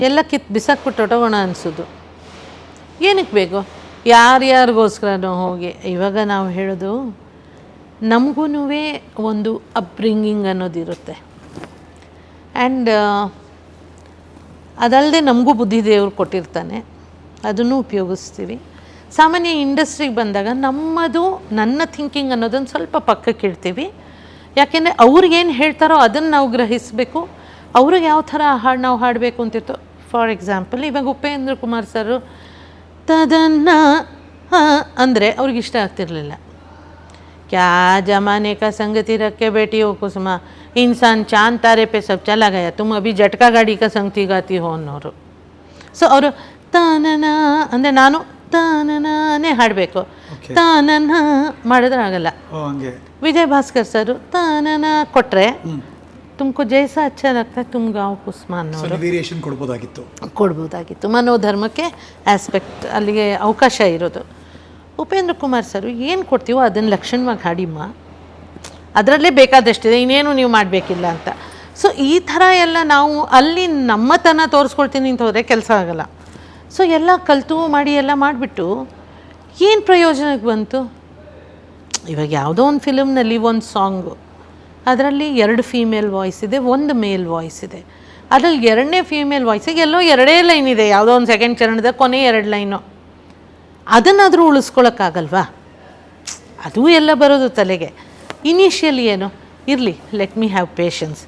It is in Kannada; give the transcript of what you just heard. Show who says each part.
Speaker 1: ಎಲ್ಲ ಬಿಸಾಕ್ಬಿಟ್ಟು ಹೊಟ್ಟೋಗೋಣ ಅನಿಸೋದು. ಏನಕ್ಕೆ ಬೇಕು? ಯಾರ್ಯಾರಿಗೋಸ್ಕರನೋ ಹೋಗಿ. ಇವಾಗ ನಾವು ಹೇಳೋದು ನಮಗೂ ಒಂದು ಅಪ್ಬ್ರಿಂಗಿಂಗ್ ಅನ್ನೋದಿರುತ್ತೆ. ಆ್ಯಂಡ್ ಅದಲ್ಲದೆ ನಮಗೂ ಬುದ್ಧಿ ದೇವರು ಕೊಟ್ಟಿರ್ತಾನೆ, ಅದನ್ನು ಉಪಯೋಗಿಸ್ತೀವಿ. ಸಾಮಾನ್ಯ ಇಂಡಸ್ಟ್ರಿಗೆ ಬಂದಾಗ ನನ್ನ ಥಿಂಕಿಂಗ್ ಅನ್ನೋದನ್ನು ಸ್ವಲ್ಪ ಪಕ್ಕಕ್ಕೆ ಇಡ್ತೀವಿ. ಯಾಕೆಂದರೆ ಅವ್ರಿಗೇನು ಹೇಳ್ತಾರೋ ಅದನ್ನು ನಾವು ಗ್ರಹಿಸಬೇಕು. ಅವ್ರಿಗೆ ಯಾವ ಥರ ಹಾಡು ನಾವು ಹಾಡಬೇಕು ಅಂತಿತ್ತು. ಫಾರ್ ಎಕ್ಸಾಂಪಲ್, ಇವಾಗ ಉಪೇಂದ್ರ ಕುಮಾರ್ ಸರು ತದನ್ನ ಅಂದರೆ ಅವ್ರಿಗೆ ಇಷ್ಟ ಆಗ್ತಿರಲಿಲ್ಲ. ಕ್ಯಾ ಜಮಾನೆ ಕಾ ಸಂಗತಿ ರಕ್ಕೆ ಬೇಟಿ ಹೋ ಕುಸುಮ, ಇನ್ಸಾನ್ ಚಾಂದ್ ತಾರೆ ಪೆ ಸಬ್ ಚಲಾ ಗಯಾ, ತುಮ್ ಅಭಿ ಜಟ್ಕಾ ಗಾಡಿ ಕಾ ಸಂಗತಿ ಗಾತಿ ಹೋ ಅನ್ನೋರು. ಸೊ ಅವರು ತಾನನ ಅಂದರೆ ನಾನು ತಾನನೇ ಹಾಡಬೇಕು. ತಾನನ ಮಾಡಿದ್ರೆ ಆಗಲ್ಲ. ವಿಜಯ್ ಭಾಸ್ಕರ್ ಸರು ತಾನನ ಕೊಟ್ಟರೆ ತುಮಕು ಜೈಸ ಅಚ್ಚ ಲಗ್ತಾ ತುಮ್ ಗಾಂವ್ ಕುಸುಮ ಅನ್ನೋರು
Speaker 2: ವೇರಿಯೇಷನ್ ಕೊಡ್ಬೋದಾಗಿತ್ತು.
Speaker 1: ಮನೋಧರ್ಮಕ್ಕೆ ಆಸ್ಪೆಕ್ಟ್ ಅಲ್ಲಿಗೆ ಅವಕಾಶ ಇರೋದು. ಉಪೇಂದ್ರ ಕುಮಾರ್ ಸರು ಏನು ಕೊಡ್ತೀವೋ ಅದನ್ನು ಲಕ್ಷಣವಾಗಿ ಹಾಡಿಮ್ಮ, ಅದರಲ್ಲೇ ಬೇಕಾದಷ್ಟಿದೆ, ಇನ್ನೇನು ನೀವು ಮಾಡಬೇಕಿಲ್ಲ ಅಂತ. ಸೊ ಈ ಥರ ಎಲ್ಲ ನಾವು ಅಲ್ಲಿ ನಮ್ಮತನ ತೋರಿಸ್ಕೊಳ್ತೀನಿ ಅಂತ ಹೋದರೆ ಕೆಲಸ ಆಗೋಲ್ಲ. ಸೊ ಎಲ್ಲ ಕಲಿತು ಮಾಡಿ ಎಲ್ಲ ಮಾಡಿಬಿಟ್ಟು ಏನು ಪ್ರಯೋಜನಕ್ಕೆ ಬಂತು? ಇವಾಗ ಯಾವುದೋ ಒಂದು ಫಿಲಮ್ನಲ್ಲಿ ಒಂದು ಸಾಂಗು, ಅದರಲ್ಲಿ 2 ಫೀಮೇಲ್ ವಾಯ್ಸ್ ಇದೆ, 1 ಮೇಲ್ ವಾಯ್ಸ್ ಇದೆ. ಅದರಲ್ಲಿ 2ನೇ ಫೀಮೇಲ್ ವಾಯ್ಸಿಗೆ ಎಲ್ಲೋ 2 ಲೈನ್ ಇದೆ, ಯಾವುದೋ ಒಂದು ಸೆಕೆಂಡ್ ಚರಣದ ಕೊನೆ 2 ಲೈನು. ಅದನ್ನಾದರೂ ಉಳಿಸ್ಕೊಳಕ್ಕಾಗಲ್ವಾ? ಅದು ಎಲ್ಲ ಬರೋದು ತಲೆಗೆ. ಇನಿಷಿಯಲಿ ಏನು ಇರಲಿ, ಲೆಟ್ ಮೀ ಹ್ಯಾವ್ ಪೇಷನ್ಸ್,